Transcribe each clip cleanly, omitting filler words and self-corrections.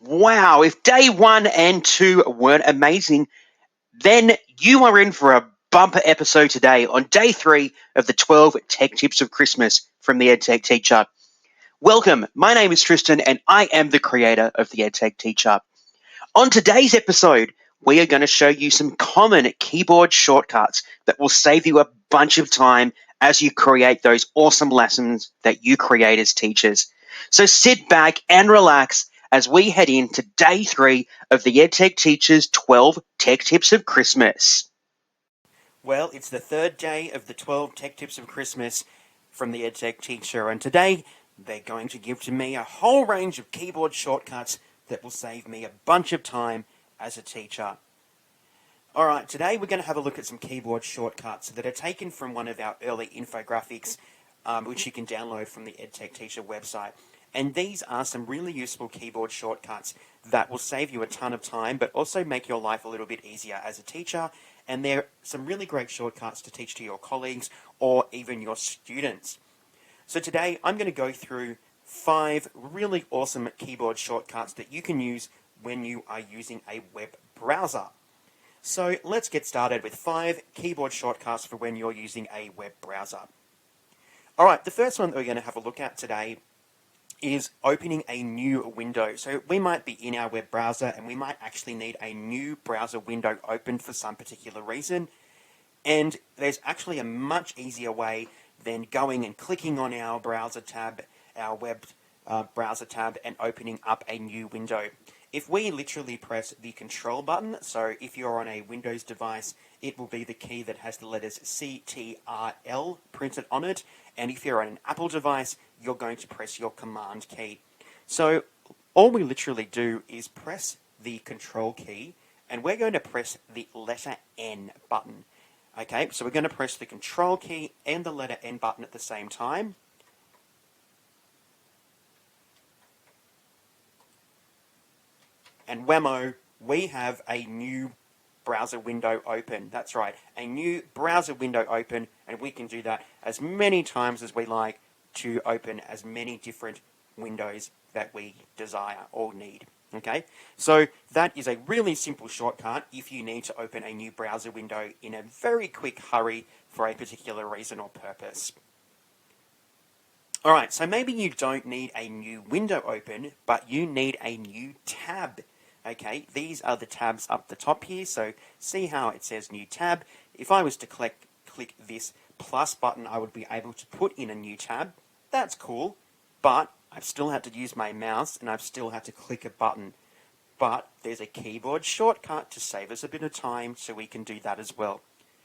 Wow, if day 1 and 2 weren't amazing, then you are in for a bumper episode today on day 3 of the 12 Tech Tips of Christmas from the EdTech Teacher. Welcome, my name is Tristan and I am the creator of the EdTech Teacher. On today's episode, we are going to show you some common keyboard shortcuts that will save you a bunch of time as you create those awesome lessons that you create as teachers. So sit back and relax as we head into day 3 of the EdTech Teacher's 12 Tech Tips of Christmas. Well, it's the third day of the 12 Tech Tips of Christmas from the EdTech Teacher, and today they're going to give to me a whole range of keyboard shortcuts that will save me a bunch of time as a teacher. Alright, today we're going to have a look at some keyboard shortcuts that are taken from one of our early infographics, which you can download from the EdTech Teacher website. And these are some really useful keyboard shortcuts that will save you a ton of time, but also make your life a little bit easier as a teacher. And they're some really great shortcuts to teach to your colleagues or even your students. So today I'm going to go through 5 really awesome keyboard shortcuts that you can use when you are using a web browser. So let's get started with 5 keyboard shortcuts for when you're using a web browser. Alright, the first one that we're going to have a look at today is opening a new window. So we might be in our web browser and we might actually need a new browser window opened for some particular reason. And there's actually a much easier way than going and clicking on our browser tab, our web browser tab, and opening up a new window. If we literally press the control button, so if you're on a Windows device, it will be the key that has the letters CTRL printed on it, and if you're on an Apple device, you're going to press your command key. So all we literally do is press the control key, and we're going to press the letter N button. Okay, so we're going to press the control key and the letter N button at the same time. And whammo, we have a new browser window open. That's right, a new browser window open, and we can do that as many times as we like to open as many different windows that we desire or need. Okay, so that is a really simple shortcut if you need to open a new browser window in a very quick hurry for a particular reason or purpose. Alright, so maybe you don't need a new window open, but you need a new tab. Okay, these are the tabs up the top here, so see how it says new tab. If I was to click this plus button, I would be able to put in a new tab. That's cool, but I've still had to use my mouse and I've still had to click a button. But there's a keyboard shortcut to save us a bit of time, so we can do that as well.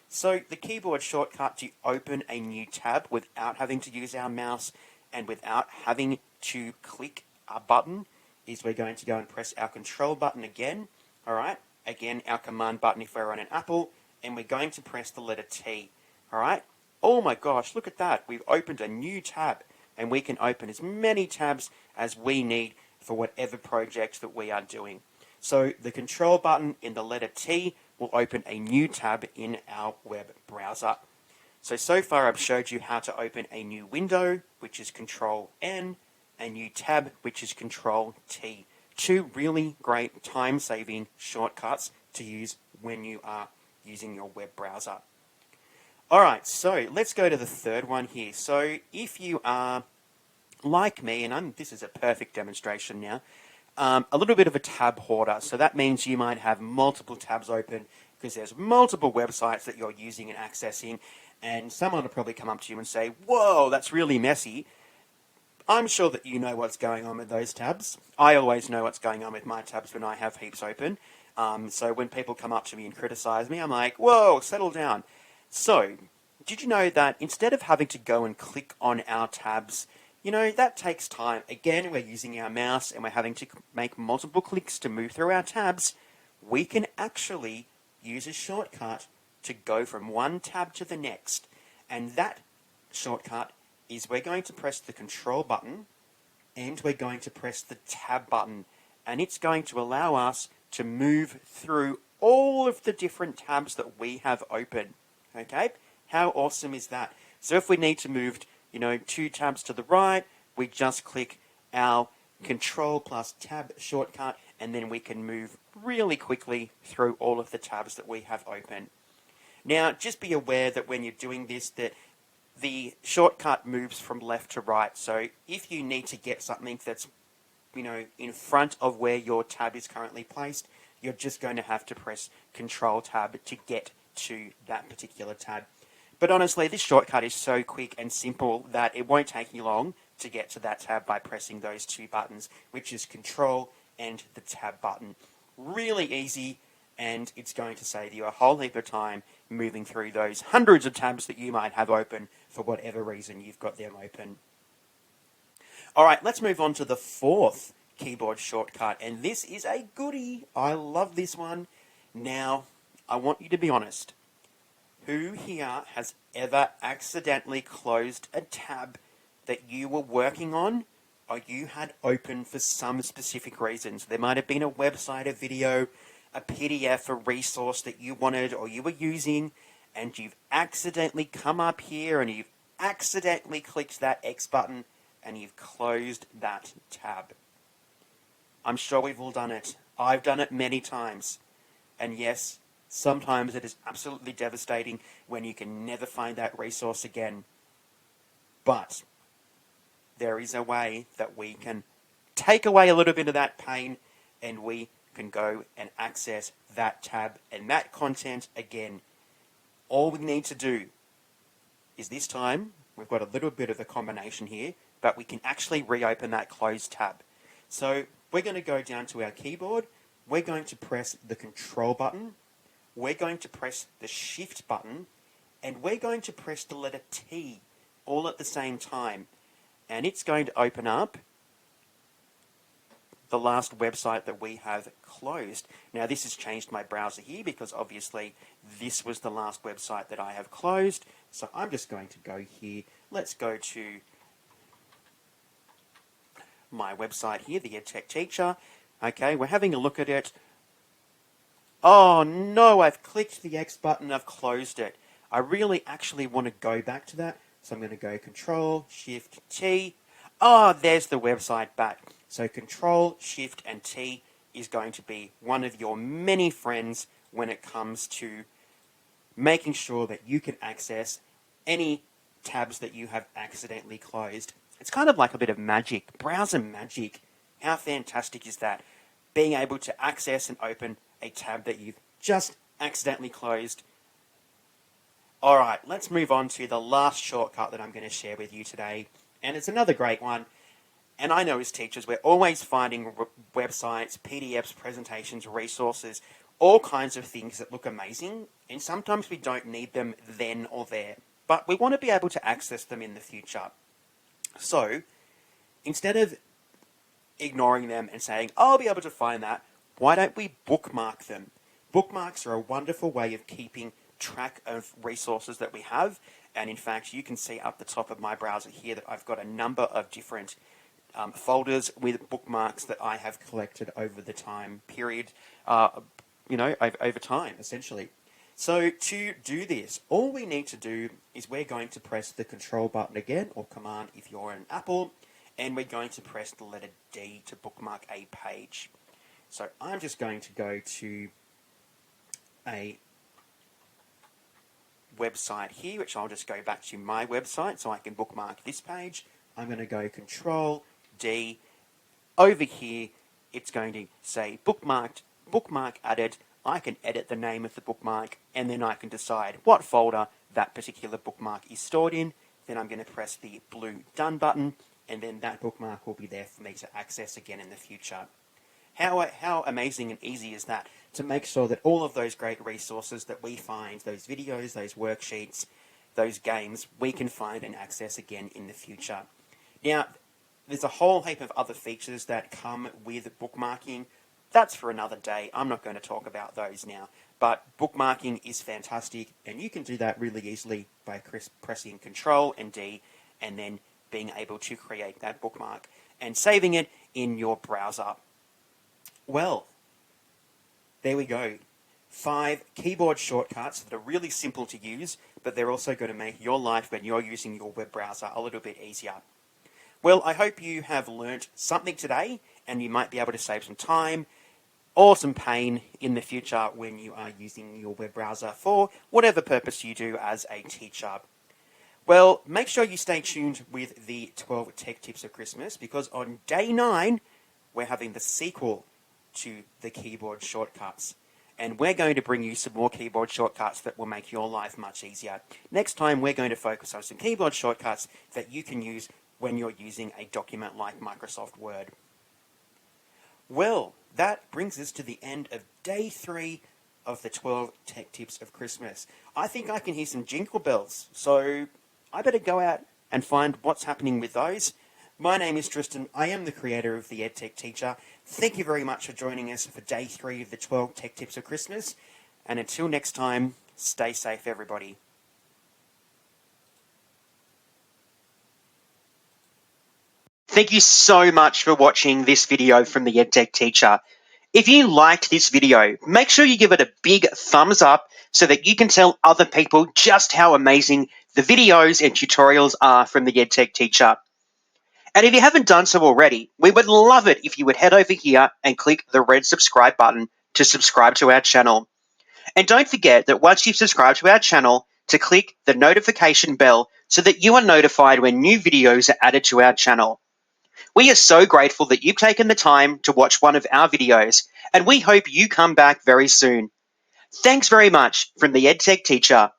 So the keyboard shortcut to open a new tab without having to use our mouse and without having to click a button is we're going to go and press our control button again. Alright, again our command button if we're on an Apple, and we're going to press the letter T. Alright, oh my gosh, look at that. We've opened a new tab, and we can open as many tabs as we need for whatever project that we are doing. So the control button in the letter T will open a new tab in our web browser. So far I've showed you how to open a new window, which is Control N, a new tab, which is Control T. 2 really great time-saving shortcuts to use when you are using your web browser. Alright, so let's go to the third one here. So if you are like me, and this is a perfect demonstration now, a little bit of a tab hoarder. So that means you might have multiple tabs open because there's multiple websites that you're using and accessing, and someone will probably come up to you and say, whoa, that's really messy. I'm sure that you know what's going on with those tabs. I always know what's going on with my tabs when I have heaps open. So when people come up to me and criticize me, I'm like, whoa, settle down. So, did you know that instead of having to go and click on our tabs, that takes time. Again, we're using our mouse and we're having to make multiple clicks to move through our tabs. We can actually use a shortcut to go from one tab to the next. And that shortcut is we're going to press the control button and we're going to press the tab button. And it's going to allow us to move through all of the different tabs that we have open. Okay? How awesome is that? So if we need to move 2 tabs to the right, we just click our Control plus Tab shortcut, and then we can move really quickly through all of the tabs that we have open. Now, just be aware that when you're doing this, that the shortcut moves from left to right. So if you need to get something that's, in front of where your tab is currently placed, you're just going to have to press Control Tab to get to that particular tab. But honestly, this shortcut is so quick and simple that it won't take you long to get to that tab by pressing those two buttons, which is Control and the Tab button. Really easy, and it's going to save you a whole heap of time moving through those hundreds of tabs that you might have open for whatever reason you've got them open. All right, let's move on to the fourth keyboard shortcut, and this is a goodie. I love this one. Now, I want you to be honest. Who here has ever accidentally closed a tab that you were working on or you had open for some specific reasons? There might have been a website, a video, a PDF, a resource that you wanted or you were using, and you've accidentally come up here and you've accidentally clicked that X button and you've closed that tab. I'm sure we've all done it. I've done it many times. And yes, sometimes it is absolutely devastating when you can never find that resource again. But there is a way that we can take away a little bit of that pain, and we can go and access that tab and that content again. All we need to do is, this time, we've got a little bit of a combination here, but we can actually reopen that closed tab. So we're going to go down to our keyboard. We're going to press the Control button. We're going to press the Shift button, and we're going to press the letter T all at the same time. And it's going to open up the last website that we have closed. Now, this has changed my browser here because obviously this was the last website that I have closed. So I'm just going to go here. Let's go to my website here, the EdTech Teacher. Okay, we're having a look at it. Oh no, I've clicked the X button, I've closed it. I really actually want to go back to that. So I'm going to go Control, Shift, T. Oh, there's the website back. So Control, Shift, and T is going to be one of your many friends when it comes to making sure that you can access any tabs that you have accidentally closed. It's kind of like a bit of magic, browser magic. How fantastic is that? Being able to access and open a tab that you've just accidentally closed. All right, let's move on to the last shortcut that I'm going to share with you today. And it's another great one. And I know as teachers, we're always finding websites, PDFs, presentations, resources, all kinds of things that look amazing. And sometimes we don't need them then or there. But we want to be able to access them in the future. So, instead of ignoring them and saying, oh, I'll be able to find that, why don't we bookmark them? Bookmarks are a wonderful way of keeping track of resources that we have. And in fact, you can see up the top of my browser here that I've got a number of different folders with bookmarks that I have collected over the time period, over time, essentially. So to do this, all we need to do is we're going to press the Control button again, or Command if you're an Apple, and we're going to press the letter D to bookmark a page. So I'm just going to go to a website here, which I'll just go back to my website so I can bookmark this page. I'm going to go Control D. Over here, it's going to say bookmarked, bookmark added. I can edit the name of the bookmark, and then I can decide what folder that particular bookmark is stored in. Then I'm going to press the blue Done button, and then that bookmark will be there for me to access again in the future. How amazing and easy is that, to make sure that all of those great resources that we find, those videos, those worksheets, those games, we can find and access again in the future. Now, there's a whole heap of other features that come with bookmarking. That's for another day. I'm not going to talk about those now. But bookmarking is fantastic, and you can do that really easily by pressing Control and D, and then being able to create that bookmark and saving it in your browser. Well, there we go. 5 keyboard shortcuts that are really simple to use, but they're also going to make your life when you're using your web browser a little bit easier. Well, I hope you have learnt something today, and you might be able to save some time, or some pain in the future when you are using your web browser for whatever purpose you do as a teacher. Well, make sure you stay tuned with the 12 Tech Tips of Christmas, because on day 9, we're having the sequel to the keyboard shortcuts. And we're going to bring you some more keyboard shortcuts that will make your life much easier. Next time, we're going to focus on some keyboard shortcuts that you can use when you're using a document like Microsoft Word. Well, that brings us to the end of day 3 of the 12 Tech Tips of Christmas. I think I can hear some jingle bells, so I better go out and find what's happening with those. My name is Tristan. I am the creator of the EdTech Teacher. Thank you very much for joining us for day 3 of the 12 Tech Tips of Christmas. And until next time, stay safe, everybody. Thank you so much for watching this video from the EdTech Teacher. If you liked this video, make sure you give it a big thumbs up so that you can tell other people just how amazing the videos and tutorials are from the EdTech Teacher. And if you haven't done so already, we would love it if you would head over here and click the red subscribe button to subscribe to our channel. And don't forget that once you've subscribed to our channel, to click the notification bell so that you are notified when new videos are added to our channel. We are so grateful that you've taken the time to watch one of our videos, and we hope you come back very soon. Thanks very much from the EdTech Teacher.